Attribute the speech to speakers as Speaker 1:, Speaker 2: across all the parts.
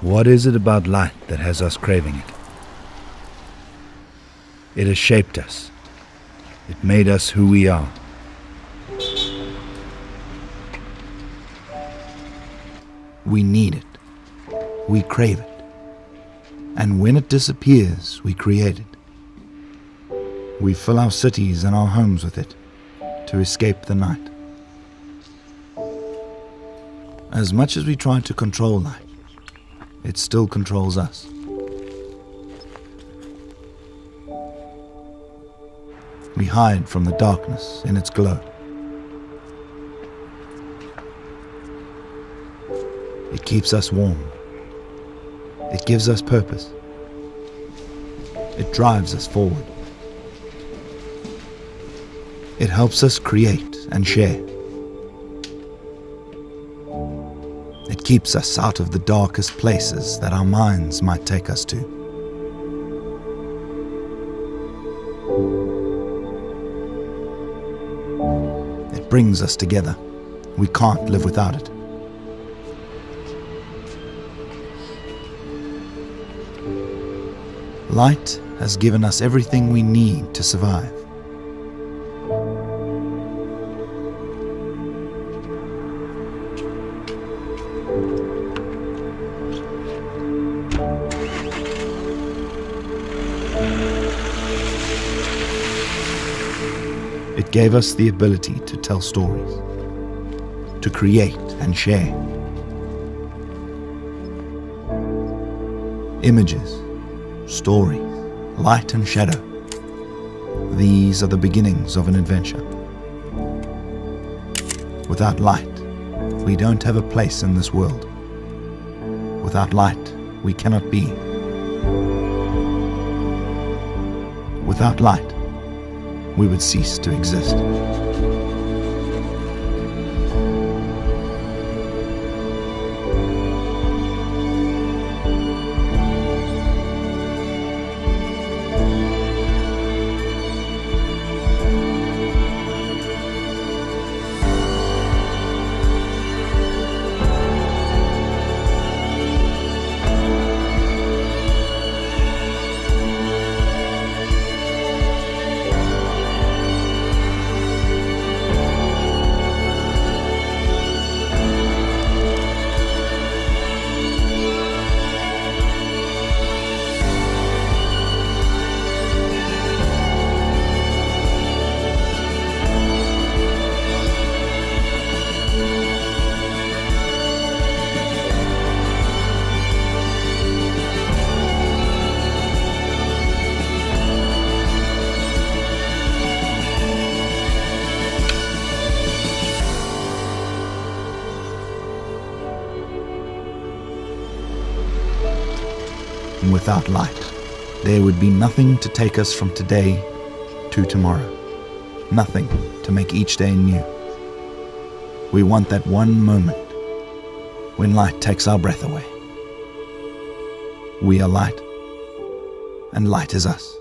Speaker 1: What is it about light that has us craving it? It has shaped us. It made us who we are. We need it. We crave it. And when it disappears, we create it. We fill our cities and our homes with it to escape the night. As much as we try to control light, it still controls us. We hide from the darkness in its glow. It keeps us warm. It gives us purpose. It drives us forward. It helps us create and share. It keeps us out of the darkest places that our minds might take us to. It brings us together. We can't live without it. Light has given us everything we need to survive. It gave us the ability to tell stories, to create and share. Images, stories, light and shadow. These are the beginnings of an adventure. Without light, we don't have a place in this world. Without light, we cannot be. Without light, we would cease to exist. And without light, there would be nothing to take us from today to tomorrow. Nothing to make each day new. We want that one moment when light takes our breath away. We are light, and light is us.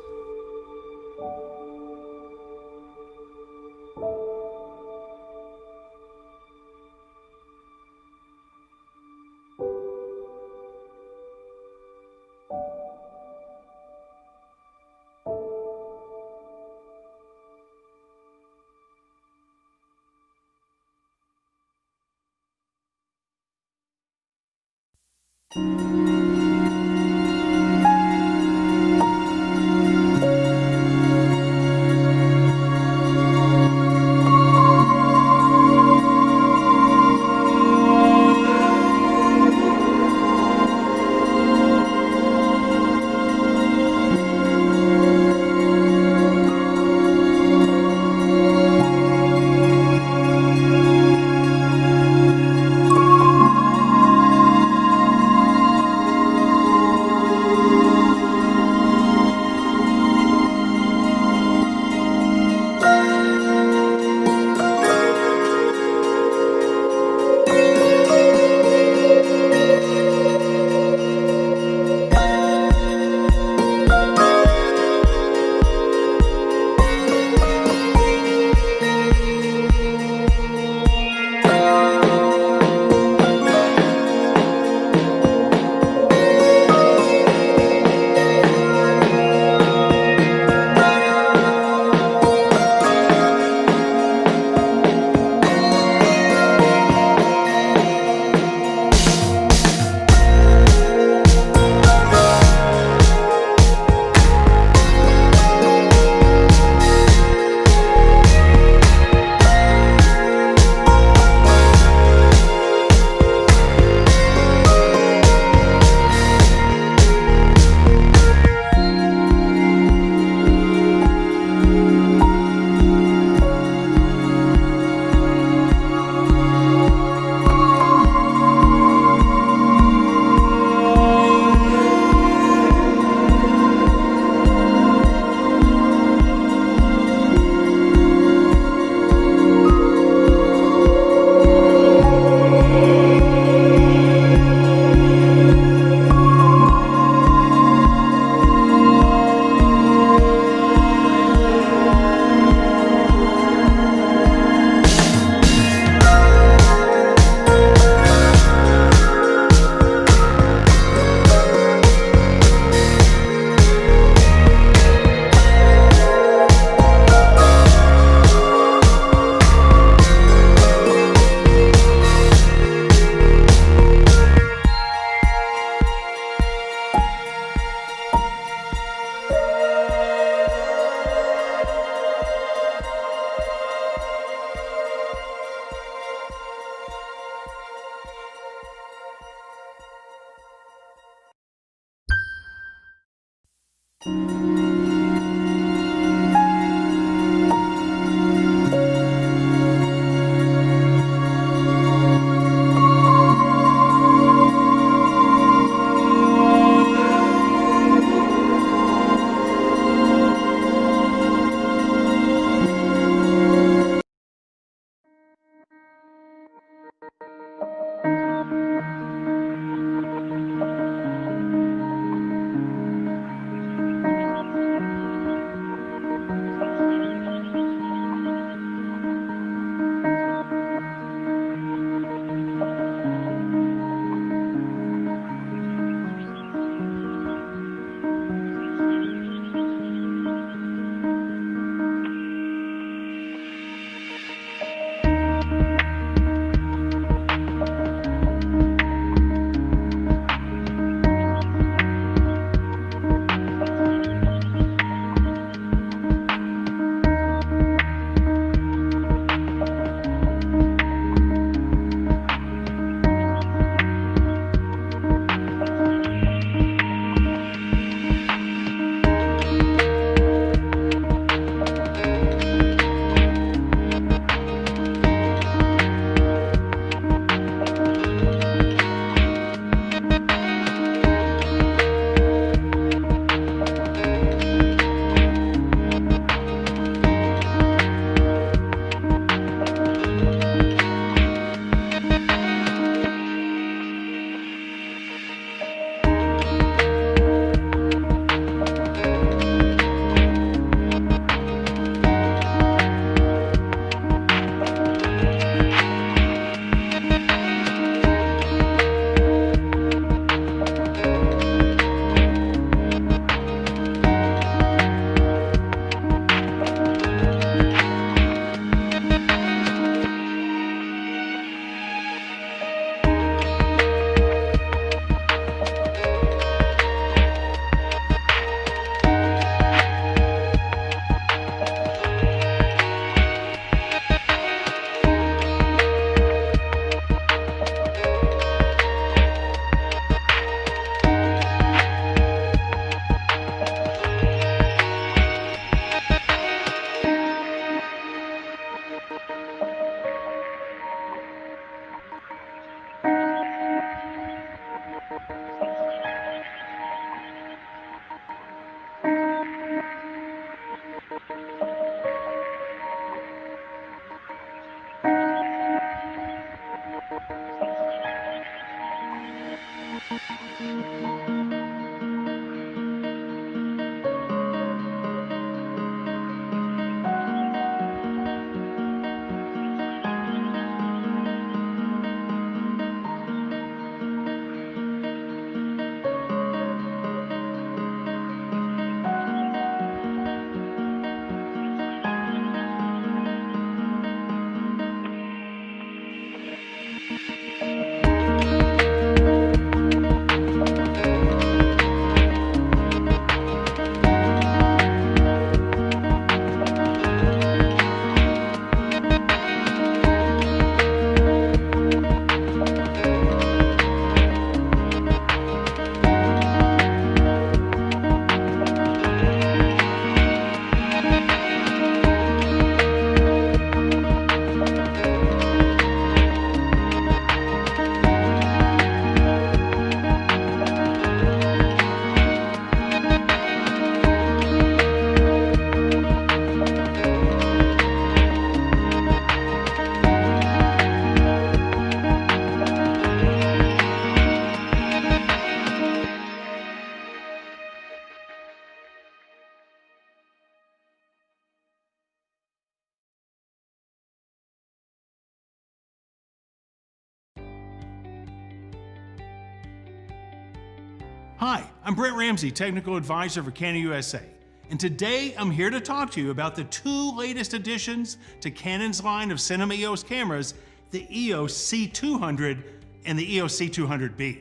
Speaker 2: Hi, I'm Brent Ramsey, Technical Advisor for Canon USA, and today I'm here to talk to you about the two latest additions to Canon's line of cinema EOS cameras, the EOS C200 and the EOS C200B.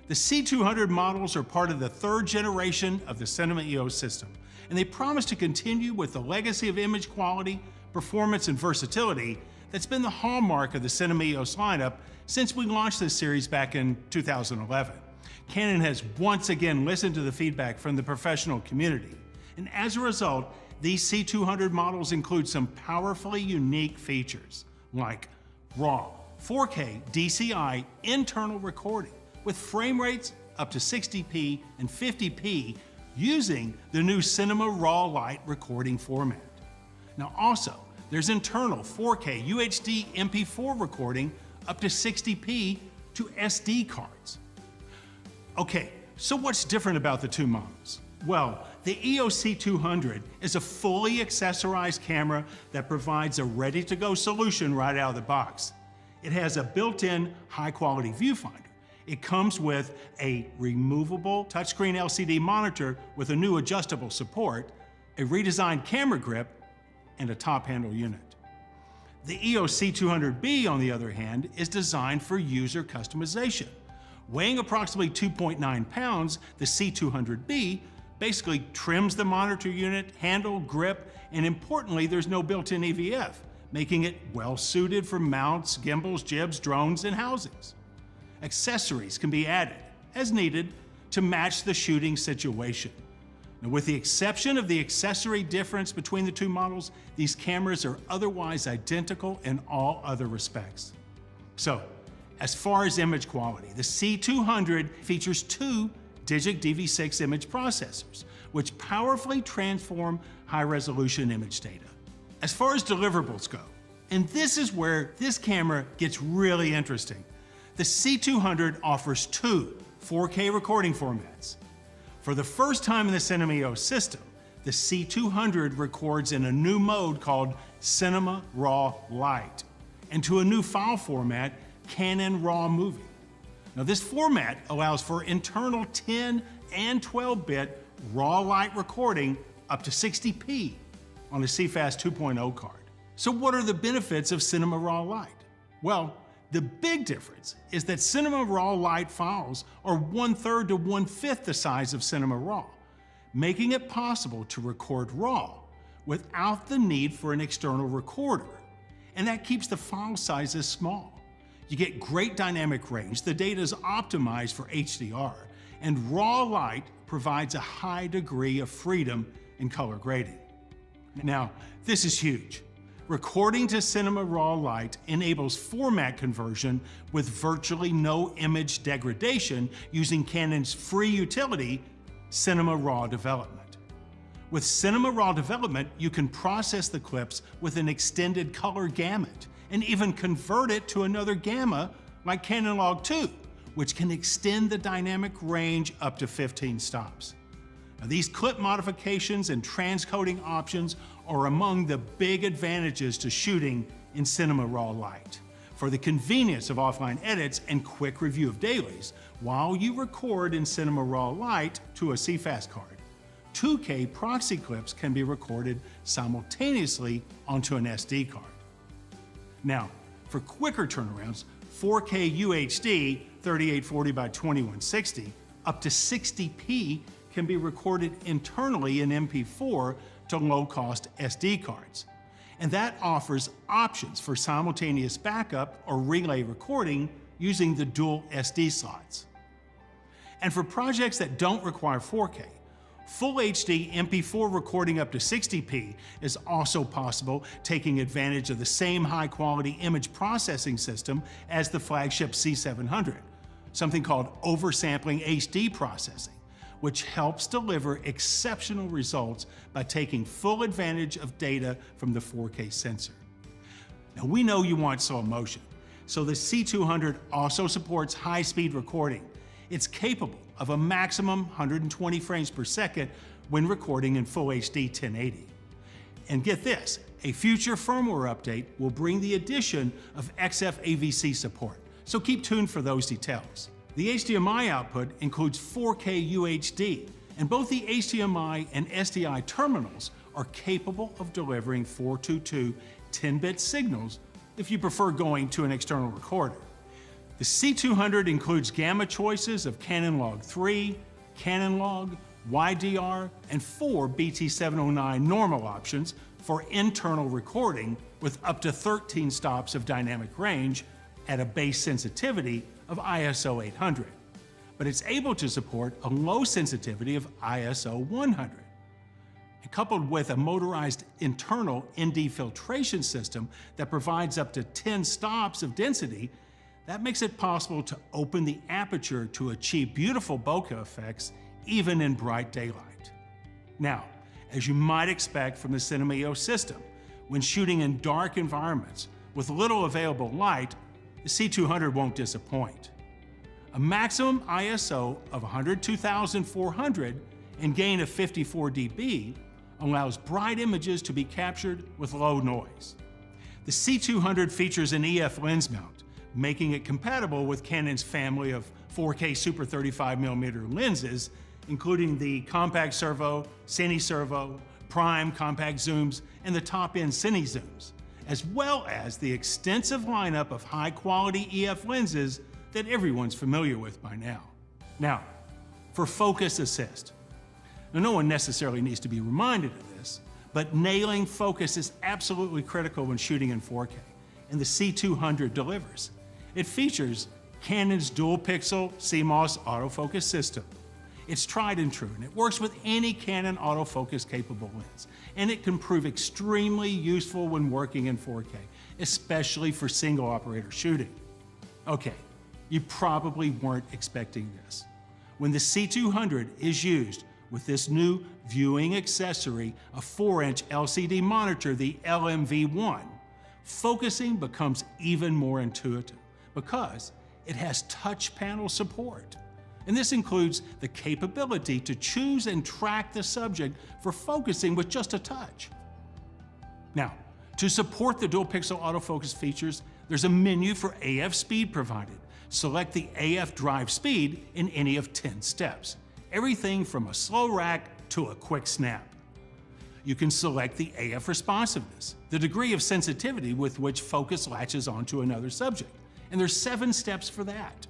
Speaker 2: The C200 models are part of the third generation of the cinema EOS system, and they promise to continue with the legacy of image quality, performance, and versatility that's been the hallmark of the cinema EOS lineup since we launched this series back in 2011. Canon has once again listened to the feedback from the professional community, and as a result, these C200 models include some powerfully unique features, like RAW, 4K DCI internal recording with frame rates up to 60p and 50p using the new Cinema RAW Lite recording format. Now also, there's internal 4K UHD MP4 recording up to 60p to SD cards. Okay, so what's different about the two models? Well, the EOS C200 is a fully accessorized camera that provides a ready-to-go solution right out of the box. It has a built-in high-quality viewfinder. It comes with a removable touchscreen LCD monitor with a new adjustable support, a redesigned camera grip, and a top handle unit. The EOS C200B, on the other hand, is designed for user customization. Weighing approximately 2.9 pounds, the C200B basically trims the monitor unit, handle, grip, and importantly, there's no built-in EVF, making it well-suited for mounts, gimbals, jibs, drones, and housings. Accessories can be added, as needed, to match the shooting situation. Now, with the exception of the accessory difference between the two models, these cameras are otherwise identical in all other respects. So, as far as image quality, the C200 features two Digic DV6 image processors, which powerfully transform high-resolution image data. As far as deliverables go, and this is where this camera gets really interesting, the C200 offers two 4K recording formats. For the first time in the Cinema EOS system, the C200 records in a new mode called Cinema RAW Lite, and to a new file format, Canon RAW Movie. Now, this format allows for internal 10 and 12-bit RAW Lite recording up to 60p on a CFast 2.0 card. So what are the benefits of Cinema RAW Lite? Well, the big difference is that Cinema RAW Lite files are 1/3 to 1/5 the size of Cinema RAW, making it possible to record RAW without the need for an external recorder. And that keeps the file sizes small. You get great dynamic range, the data is optimized for HDR, and RAW Lite provides a high degree of freedom in color grading. Now, this is huge. Recording to Cinema RAW Lite enables format conversion with virtually no image degradation using Canon's free utility, Cinema RAW Development. With Cinema RAW Development, you can process the clips with an extended color gamut and even convert it to another gamma like Canon Log 2, which can extend the dynamic range up to 15 stops. Now, these clip modifications and transcoding options are among the big advantages to shooting in Cinema RAW Lite. For the convenience of offline edits and quick review of dailies, while you record in Cinema RAW Lite to a CFast card, 2K proxy clips can be recorded simultaneously onto an SD card. Now, for quicker turnarounds, 4K UHD 3840 by 2160 up to 60p can be recorded internally in MP4 to low-cost SD cards. And that offers options for simultaneous backup or relay recording using the dual SD slots. And for projects that don't require 4K, Full HD MP4 recording up to 60p is also possible, taking advantage of the same high-quality image processing system as the flagship C700, something called oversampling HD processing, which helps deliver exceptional results by taking full advantage of data from the 4K sensor. Now, we know you want slow motion, so the C200 also supports high-speed recording. It's capable of a maximum 120 frames per second when recording in Full HD 1080. And get this, a future firmware update will bring the addition of XF AVC support, so keep tuned for those details. The HDMI output includes 4K UHD, and both the HDMI and SDI terminals are capable of delivering 422 10-bit signals if you prefer going to an external recorder. The C200 includes gamma choices of Canon Log 3, Canon Log, YDR, and 4 BT709 normal options for internal recording with up to 13 stops of dynamic range at a base sensitivity of ISO 800. but it's able to support a low sensitivity of ISO 100. And coupled with a motorized internal ND filtration system that provides up to 10 stops of density, that makes it possible to open the aperture to achieve beautiful bokeh effects even in bright daylight. Now, as you might expect from the Cinema EOS system, when shooting in dark environments with little available light, the C200 won't disappoint. A maximum ISO of 102,400 and gain of 54 dB allows bright images to be captured with low noise. The C200 features an EF lens mount, making it compatible with Canon's family of 4K Super 35mm lenses, including the Compact Servo, Cine Servo, Prime compact zooms, and the top-end Cine zooms, as well as the extensive lineup of high-quality EF lenses that everyone's familiar with by now. Now, for focus assist. Now, no one necessarily needs to be reminded of this, but nailing focus is absolutely critical when shooting in 4K, and the C200 delivers. It features Canon's dual-pixel CMOS autofocus system. It's tried and true, and it works with any Canon autofocus-capable lens, and it can prove extremely useful when working in 4K, especially for single-operator shooting. Okay, you probably weren't expecting this. When the C200 is used with this new viewing accessory, a 4-inch LCD monitor, the LMV1, focusing becomes even more intuitive because it has touch panel support. And this includes the capability to choose and track the subject for focusing with just a touch. Now, to support the dual pixel autofocus features, there's a menu for AF speed provided. Select the AF drive speed in any of 10 steps. Everything from a slow rack to a quick snap. You can select the AF responsiveness, the degree of sensitivity with which focus latches onto another subject. And there's 7 steps for that.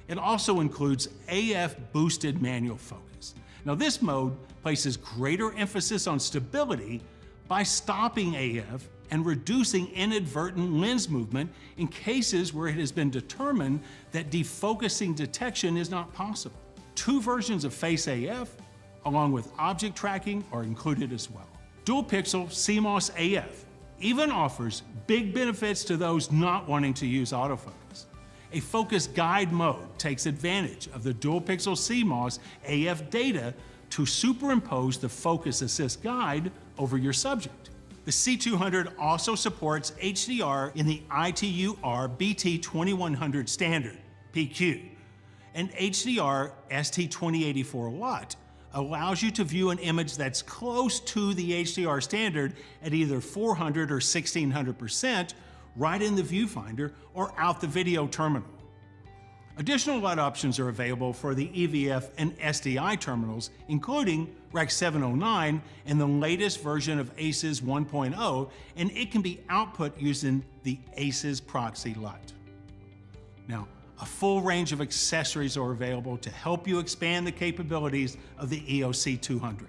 Speaker 2: It also includes AF boosted manual focus. Now, this mode places greater emphasis on stability by stopping AF and reducing inadvertent lens movement in cases where it has been determined that defocusing detection is not possible. 2 versions of Face AF, along with object tracking, are included as well. Dual pixel CMOS AF even offers big benefits to those not wanting to use autofocus. A focus guide mode takes advantage of the dual pixel CMOS AF data to superimpose the focus assist guide over your subject. The C200 also supports HDR in the ITU-R BT2100 standard, PQ, and HDR ST2084 LUT allows you to view an image that's close to the HDR standard at either 400 or 1600% right in the viewfinder or out the video terminal. Additional LUT options are available for the EVF and SDI terminals, including Rec 709 and the latest version of ACES 1.0, and it can be output using the ACES proxy LUT. Now, a full range of accessories are available to help you expand the capabilities of the EOS C200.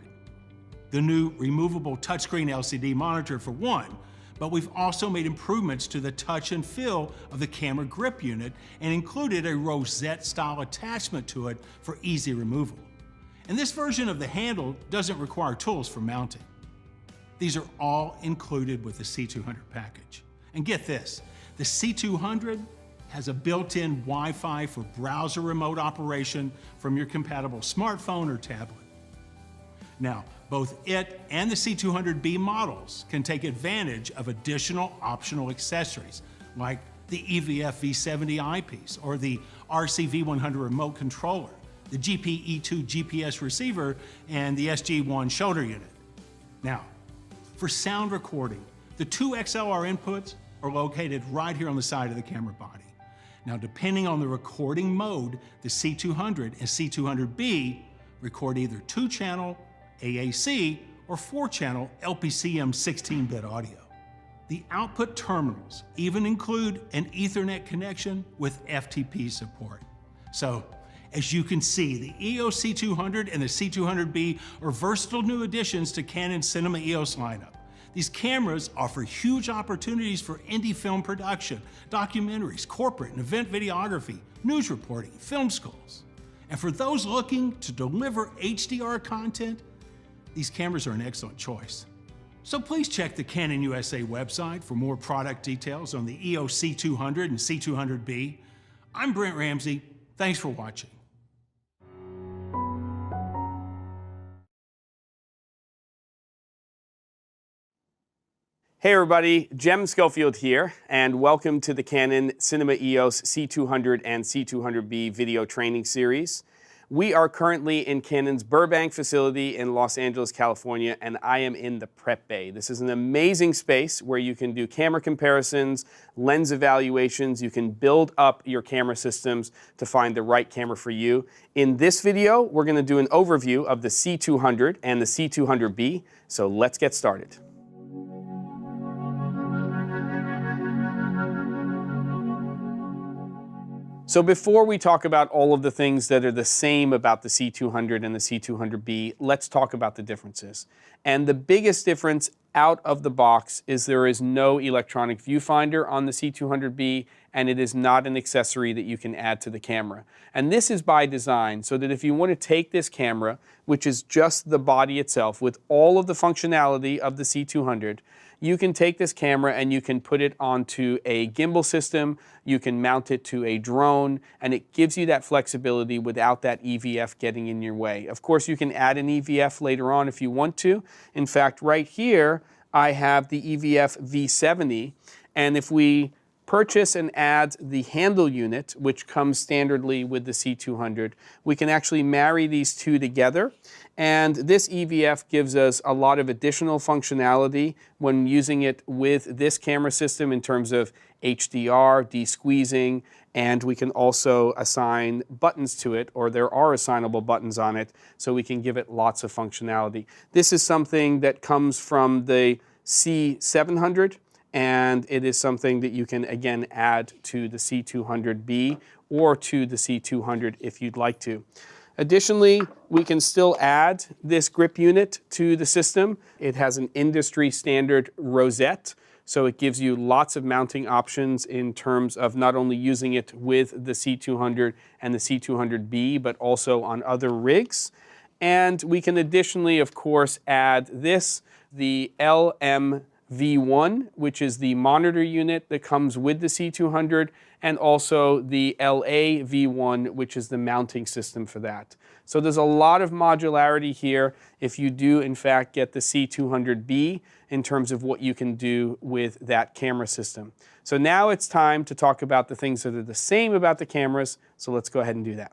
Speaker 2: The new removable touchscreen LCD monitor for one, but we've also made improvements to the touch and feel of the camera grip unit and included a rosette-style attachment to it for easy removal. And this version of the handle doesn't require tools for mounting. These are all included with the C200 package. And get this, the C200 has a built-in Wi-Fi for browser remote operation from your compatible smartphone or tablet. Now, both it and the C200B models can take advantage of additional optional accessories like the EVF V70 eyepiece or the RC-V100 remote controller, the GPE2 GPS receiver, and the SG1 shoulder unit. Now, for sound recording, the 2 XLR inputs are located right here on the side of the camera body. Now, depending on the recording mode, the C200 and C200B record either 2-channel AAC or 4-channel LPCM 16-bit audio. The output terminals even include an Ethernet connection with FTP support. So, as you can see, the EOS C200 and the C200B are versatile new additions to Canon's Cinema EOS lineup. These cameras offer huge opportunities for indie film production, documentaries, corporate and event videography, news reporting, film schools. And for those looking to deliver HDR content, these cameras are an excellent choice. So please check the Canon USA website for more product details on the EOS C200 and C200B. I'm Brent Ramsey. Thanks for watching.
Speaker 3: Hey everybody, Jem Schofield here, and welcome to the Canon Cinema EOS C200 and C200B video training series. We are currently in Canon's Burbank facility in Los Angeles, California, and I am in the prep bay. This is an amazing space where you can do camera comparisons, lens evaluations, you can build up your camera systems to find the right camera for you. In this video, we're going to do an overview of the C200 and the C200B, so let's get started. So before we talk about all of the things that are the same about the C200 and the C200B, let's talk about the differences. And the biggest difference out of the box is there is no electronic viewfinder on the C200B, and it is not an accessory that you can add to the camera. And this is by design, so that if you want to take this camera, which is just the body itself with all of the functionality of the C200, you can take this camera and you can put it onto a gimbal system, you can mount it to a drone, and it gives you that flexibility without that EVF getting in your way. Of course, you can add an EVF later on if you want to. In fact, right here, I have the EVF V70, and if we purchase and add the handle unit, which comes standardly with the C200, we can actually marry these two together. And this EVF gives us a lot of additional functionality when using it with this camera system in terms of HDR, de-squeezing, and we can also assign buttons to it, or there are assignable buttons on it, so we can give it lots of functionality. This is something that comes from the C700, and it is something that you can again add to the C200B or to the C200 if you'd like to. Additionally, we can still add this grip unit to the system. It has an industry standard rosette, so it gives you lots of mounting options in terms of not only using it with the C200 and the C200B, but also on other rigs. And we can additionally, of course, add this, the LM-V1, which is the monitor unit that comes with the C200, and also the LA-V1, which is the mounting system for that. So there's a lot of modularity here if you do, in fact, get the C200B in terms of what you can do with that camera system. So now it's time to talk about the things that are the same about the cameras, so let's go ahead and do that.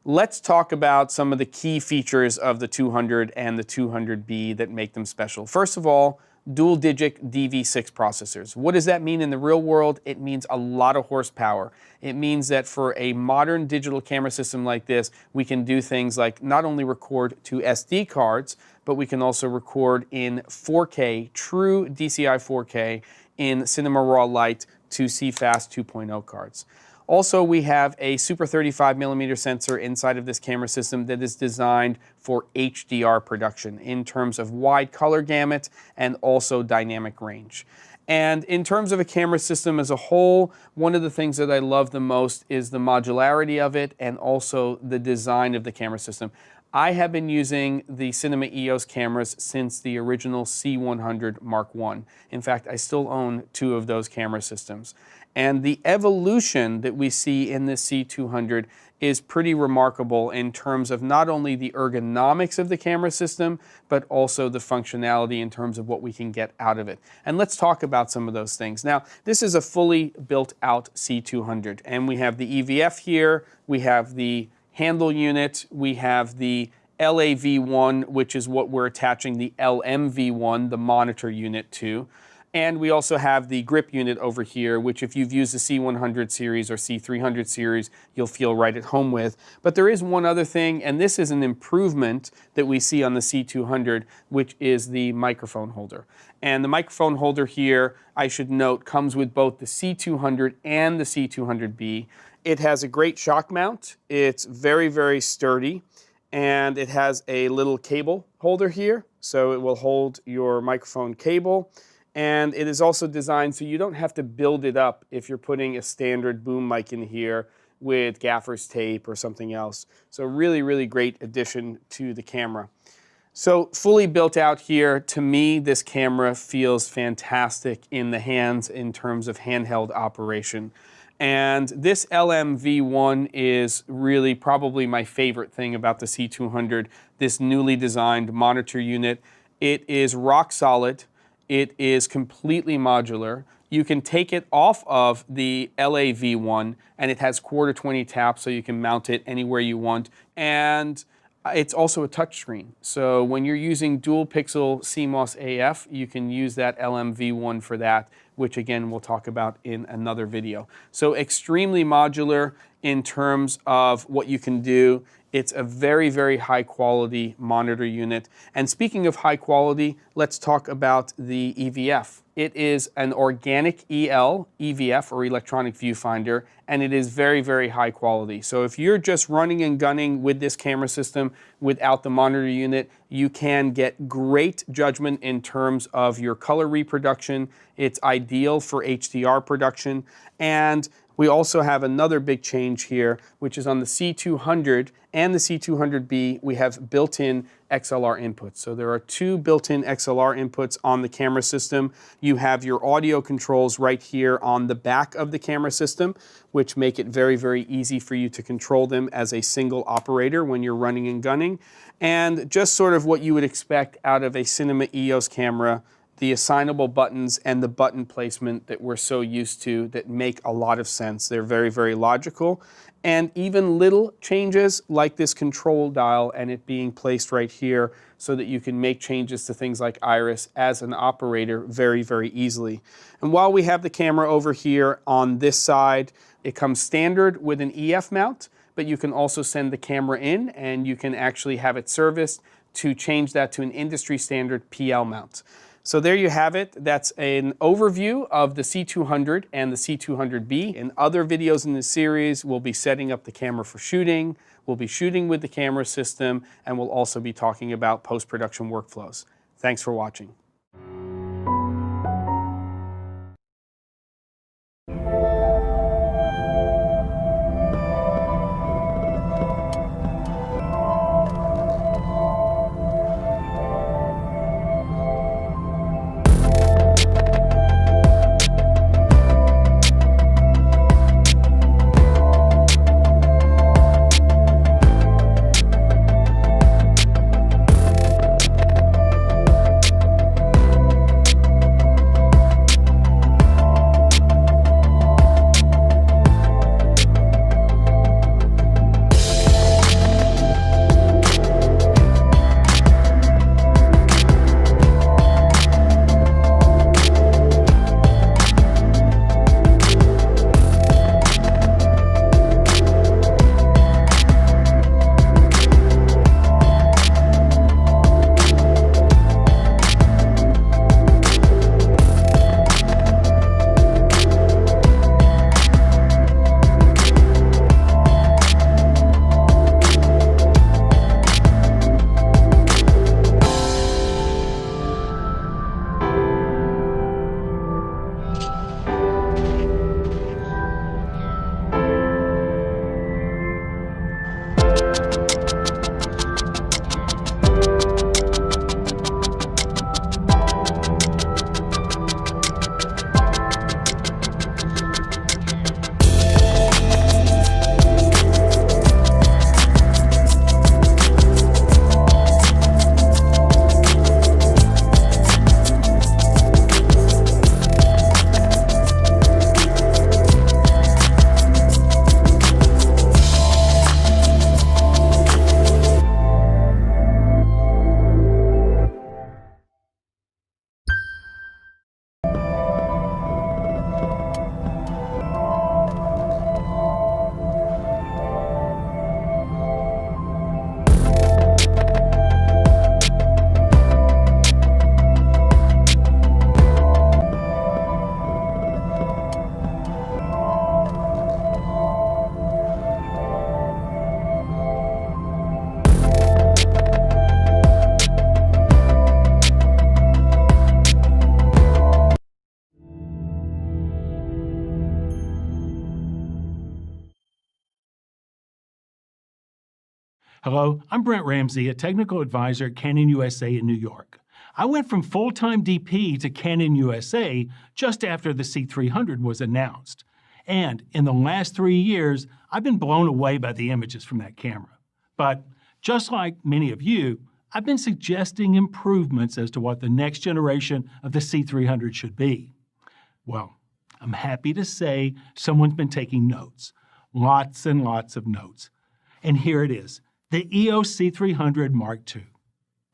Speaker 3: Let's talk about some of the key features of the 200 and the 200B that make them special. First of all, dual-digit DV6 processors. What does that mean in the real world? It means a lot of horsepower. It means that for a modern digital camera system like this, we can do things like not only record to SD cards, but we can also record in 4K, true DCI 4K, in Cinema Raw Lite to CFast 2.0 cards. Also, we have a Super 35mm sensor inside of this camera system that is designed for HDR production in terms of wide color gamut and also dynamic range. And in terms of a camera system as a whole, one of the things that I love the most is the modularity of it and also the design of the camera system. I have been using the Cinema EOS cameras since the original C100 Mark I. In fact, I still own 2 of those camera systems. And the evolution that we see in this C200 is pretty remarkable in terms of not only the ergonomics of the camera system, but also the functionality in terms of what we can get out of it. And let's talk about some of those things. Now, this is a fully built out C200, and we have the EVF here, we have the handle unit, we have the LAV1, which is what we're attaching the LMV1, the monitor unit, to. And we also have the grip unit over here, which if you've used the C100 series or C300 series, you'll feel right at home with. But there is one other thing, and this is an improvement that we see on the C200, which is the microphone holder. And the microphone holder here, I should note, comes with both the C200 and the C200B. It has a great shock mount. It's very, very sturdy. And it has a little cable holder here, so it will hold your microphone cable. And it is also designed so you don't have to build it up if you're putting a standard boom mic in here with gaffer's tape or something else. So really, really great addition to the camera. So fully built out here, to me, this camera feels fantastic in the hands in terms of handheld operation. And this LMV1 is really probably my favorite thing about the C200, this newly designed monitor unit. It is rock solid. It is completely modular. You can take it off of the LAV1, and it has quarter 20 taps, so you can mount it anywhere you want. And it's also a touchscreen. So when you're using dual pixel CMOS AF, you can use that LMV1 for that, which again, we'll talk about in another video. So extremely modular in terms of what you can do. It's a very, very high quality monitor unit. And speaking of high quality, let's talk about the EVF. It is an organic EVF, or electronic viewfinder, and it is very, very high quality. So if you're just running and gunning with this camera system without the monitor unit, you can get great judgment in terms of your color reproduction. It's ideal for HDR production. And we also have another big change here, which is on the C200 and the C200B, we have built-in XLR inputs. So there are two built-in XLR inputs on the camera system. You have your audio controls right here on the back of the camera system, which make it very, very easy for you to control them as a single operator when you're running and gunning. And just sort of what you would expect out of a Cinema EOS camera, the assignable buttons and the button placement that we're so used to that make a lot of sense. They're very, very logical. And even little changes like this control dial and it being placed right here so that you can make changes to things like iris as an operator very, very easily. And while we have the camera over here on this side, it comes standard with an EF mount, but you can also send the camera in and you can actually have it serviced to change that to an industry standard PL mount. So there you have it. That's an overview of the C200 and the C200B. In other videos in this series, we'll be setting up the camera for shooting, we'll be shooting with the camera system, and we'll also be talking about post-production workflows. Thanks for watching.
Speaker 2: Hello, I'm Brent Ramsey, a technical advisor at Canon USA in New York. I went from full-time DP to Canon USA just after the C300 was announced. And in the last 3 years, I've been blown away by the images from that camera. But just like many of you, I've been suggesting improvements as to what the next generation of the C300 should be. Well, I'm happy to say someone's been taking notes. Lots and lots of notes. And here it is, the EOS C300 Mark II.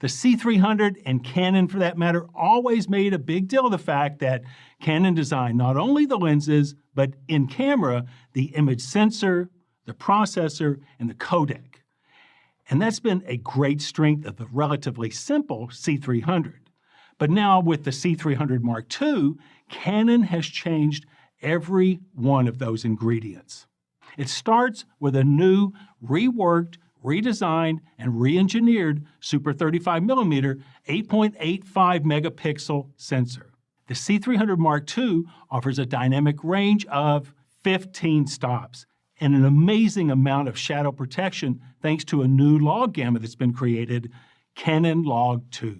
Speaker 2: The C300, and Canon for that matter, always made a big deal of the fact that Canon designed not only the lenses, but in camera, the image sensor, the processor, and the codec. And that's been a great strength of the relatively simple C300. But now with the C300 Mark II, Canon has changed every one of those ingredients. It starts with a new, reworked, redesigned, and re-engineered Super 35mm 8.85 megapixel sensor. The C300 Mark II offers a dynamic range of 15 stops and an amazing amount of shadow protection thanks to a new log gamma that's been created, Canon Log 2.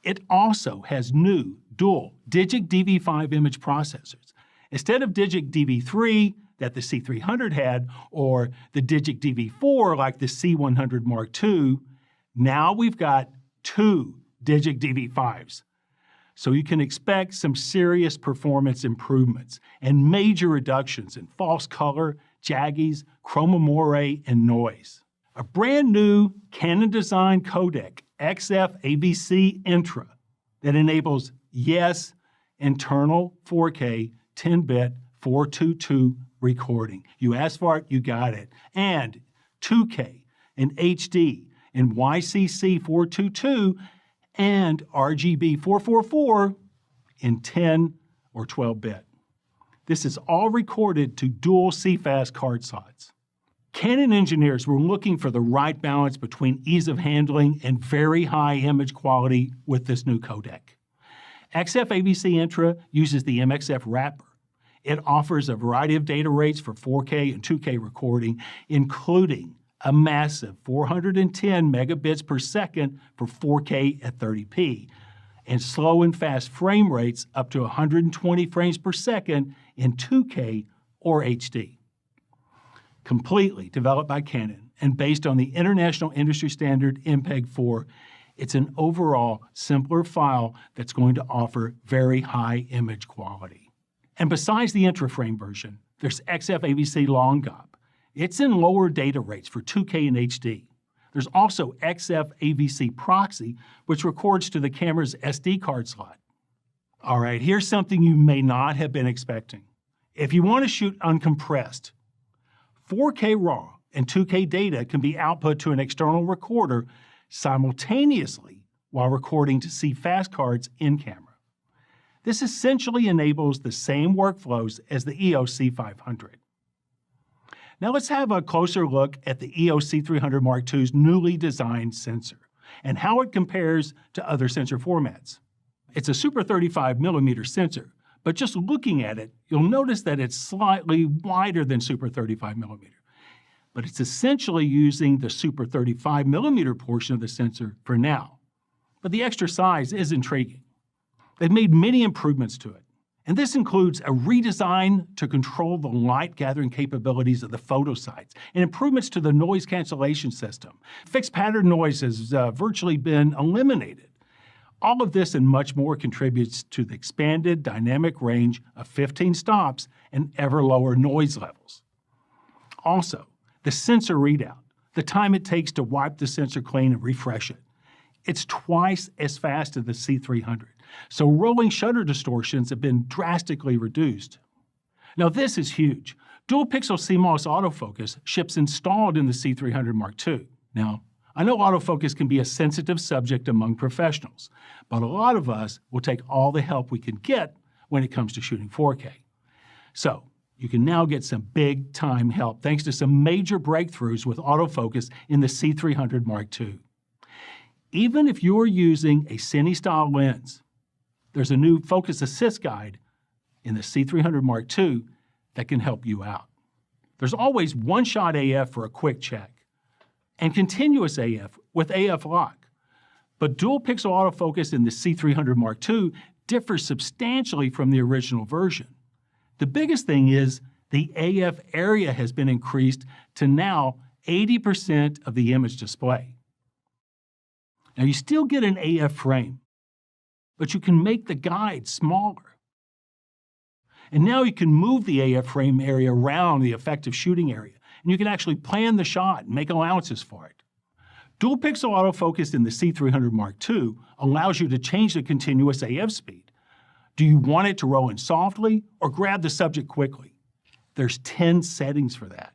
Speaker 2: It also has new dual Digic DV5 image processors. Instead of Digic DV3 that the C300 had, or the Digic DV4 like the C100 Mark II, now we've got 2 Digic DV5s. So you can expect some serious performance improvements and major reductions in false color, jaggies, chroma moire, and noise. A brand new Canon-designed codec, XF AVC Intra, that enables, yes, internal 4K 10-bit 422 recording. You asked for it, you got it. And 2K and HD and YCC 422 and RGB 444 in 10 or 12-bit. This is all recorded to dual CFast card slots. Canon engineers were looking for the right balance between ease of handling and very high image quality with this new codec. XF AVC Intra uses the MXF wrapper. It offers a variety of data rates for 4K and 2K recording, including a massive 410 megabits per second for 4K at 30p, and slow and fast frame rates up to 120 frames per second in 2K or HD. Completely developed by Canon and based on the international industry standard MPEG-4, it's an overall simpler file that's going to offer very high image quality. And besides the intra-frame version, there's XF AVC Long GOP. It's in lower data rates for 2K and HD. There's also XF AVC Proxy, which records to the camera's SD card slot. All right, here's something you may not have been expecting. If you want to shoot uncompressed, 4K RAW and 2K data can be output to an external recorder simultaneously while recording to CFast cards in camera. This essentially enables the same workflows as the EOS C500. Now let's have a closer look at the EOS C300 Mark II's newly designed sensor and how it compares to other sensor formats. It's a Super 35mm sensor, but just looking at it, you'll notice that it's slightly wider than Super 35mm. But it's essentially using the Super 35mm portion of the sensor for now. But the extra size is intriguing. They've made many improvements to it. And this includes a redesign to control the light gathering capabilities of the photo sites and improvements to the noise cancellation system. Fixed pattern noise has virtually been eliminated. All of this and much more contributes to the expanded dynamic range of 15 stops and ever lower noise levels. Also, the sensor readout, the time it takes to wipe the sensor clean and refresh it. It's twice as fast as the C300. So rolling shutter distortions have been drastically reduced. Now this is huge. Dual pixel CMOS autofocus ships installed in the C300 Mark II. Now, I know autofocus can be a sensitive subject among professionals, but a lot of us will take all the help we can get when it comes to shooting 4K. So you can now get some big time help thanks to some major breakthroughs with autofocus in the C300 Mark II. Even if you're using a cine-style lens, there's a new Focus Assist guide in the C300 Mark II that can help you out. There's always One Shot AF for a quick check. and continuous AF with AF lock. But dual pixel autofocus in the C300 Mark II differs substantially from the original version. The biggest thing is the AF area has been increased to now 80% of the image display. Now you still get an AF frame, but you can make the guide smaller. And now you can move the AF frame area around the effective shooting area, and you can actually plan the shot and make allowances for it. Dual pixel autofocus in the C300 Mark II allows you to change the continuous AF speed. Do you want it to roll in softly or grab the subject quickly? There's 10 settings for that.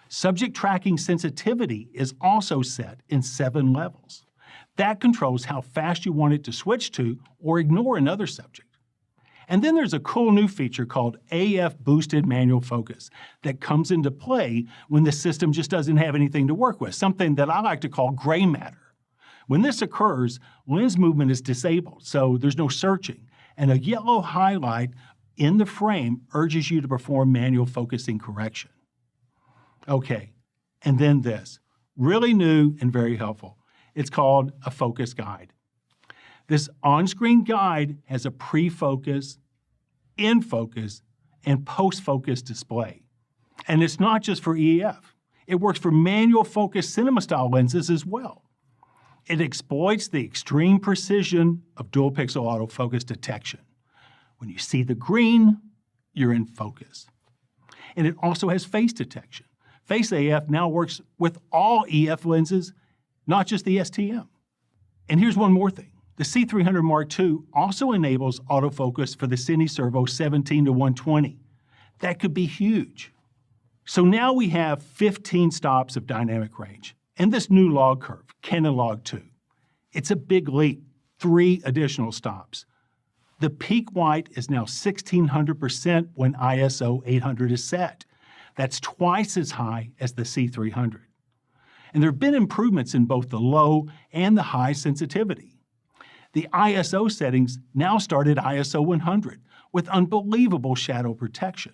Speaker 2: Subject tracking sensitivity is also set in 7 levels. That controls how fast you want it to switch to or ignore another subject. And then there's a cool new feature called AF Boosted Manual Focus that comes into play when the system just doesn't have anything to work with, something that I like to call gray matter. When this occurs, lens movement is disabled, so there's no searching, and a yellow highlight in the frame urges you to perform manual focusing correction. Okay, and then this, really new and very helpful. It's called a focus guide. This on-screen guide has a pre-focus, in-focus, and post-focus display. And it's not just for EF. It works for manual focus cinema-style lenses as well. It exploits the extreme precision of dual pixel autofocus detection. When you see the green, you're in focus. And it also has face detection. Face AF now works with all EF lenses, not just the STM. And here's one more thing. The C300 Mark II also enables autofocus for the Cine Servo 17-120. That could be huge. So now we have 15 stops of dynamic range and this new log curve, Canon Log 2. It's a big leap, 3 additional stops. The peak white is now 1600% when ISO 800 is set. That's twice as high as the C300. And there have been improvements in both the low and the high sensitivity. The ISO settings now start at ISO 100 with unbelievable shadow protection.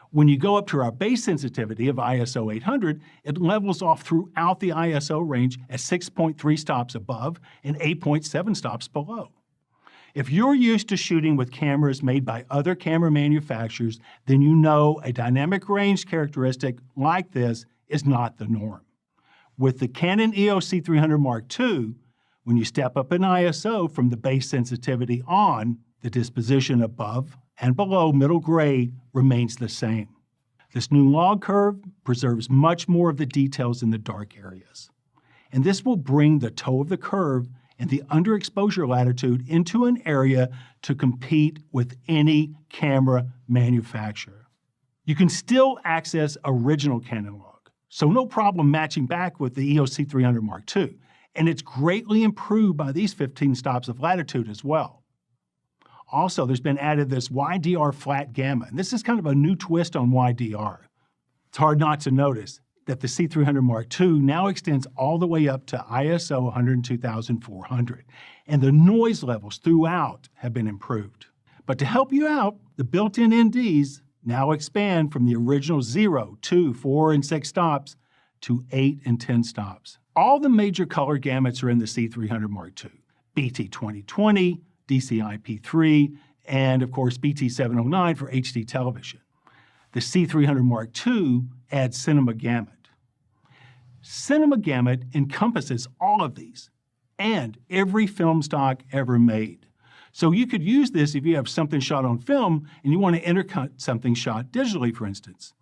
Speaker 2: When you go up to our base sensitivity of ISO 800, it levels off throughout the ISO range at 6.3 stops above and 8.7 stops below. If you're used to shooting with cameras made by other camera manufacturers, then you know a dynamic range characteristic like this is not the norm. With the Canon EOS C200 Mark II, when you step up in ISO from the base sensitivity on, the disposition above and below middle gray remains the same. This new log curve preserves much more of the details in the dark areas. And this will bring the toe of the curve and the underexposure latitude into an area to compete with any camera manufacturer. You can still access original Canon log, so no problem matching back with the EOS C300 Mark II. And it's greatly improved by these 15 stops of latitude as well. Also, there's been added this YDR flat gamma, and this is kind of a new twist on YDR. It's hard not to notice that the C300 Mark II now extends all the way up to ISO 102,400, and the noise levels throughout have been improved. But to help you out, the built-in NDs now expand from the original 0, 2, 4, and 6 stops to 8 and 10 stops. All the major color gamuts are in the C300 Mark II, BT 2020, DCI P3, and of course BT 709 for HD television. The C300 Mark II adds Cinema Gamut. Cinema Gamut encompasses all of these and every film stock ever made. So you could use this if you have something shot on film and you want to intercut something shot digitally, for instance.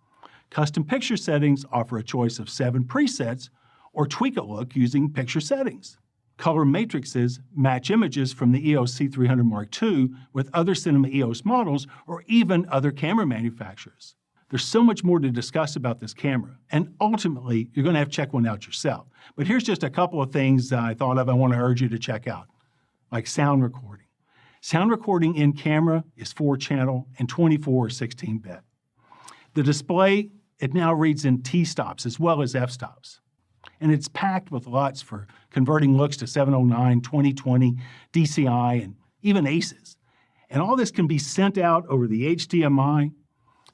Speaker 2: Custom picture settings offer a choice of 7 presets, or tweak a look using picture settings. Color matrices match images from the EOS C300 Mark II with other Cinema EOS models or even other camera manufacturers. There's so much more to discuss about this camera, and ultimately, you're going to have to check one out yourself. But here's just a couple of things I thought of I want to urge you to check out, like sound recording. Sound recording in camera is 4-channel and 24 or 16-bit. The display, it now reads in T-stops as well as F-stops. And it's packed with LUTs for converting looks to 709, 2020, DCI, and even ACES. And all this can be sent out over the HDMI,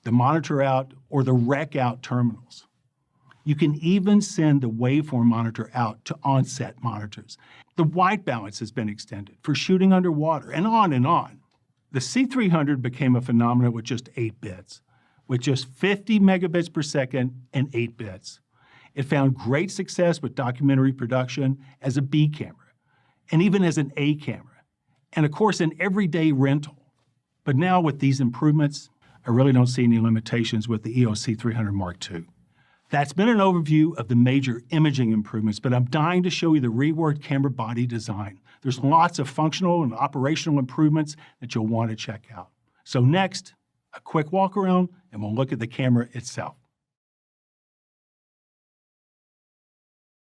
Speaker 2: the monitor out, or the rec out terminals. You can even send the waveform monitor out to onset monitors. The white balance has been extended for shooting underwater, and on and on. The C300 became a phenomenon with just 8 bits, with just 50 megabits per second and 8 bits. It found great success with documentary production as a B camera, and even as an A camera, and of course an everyday rental. But now with these improvements, I really don't see any limitations with the EOS C300 Mark II. That's been an overview of the major imaging improvements, but I'm dying to show you the reworked camera body design. There's lots of functional and operational improvements that you'll want to check out. So next, a quick walk around and we'll look at the camera itself.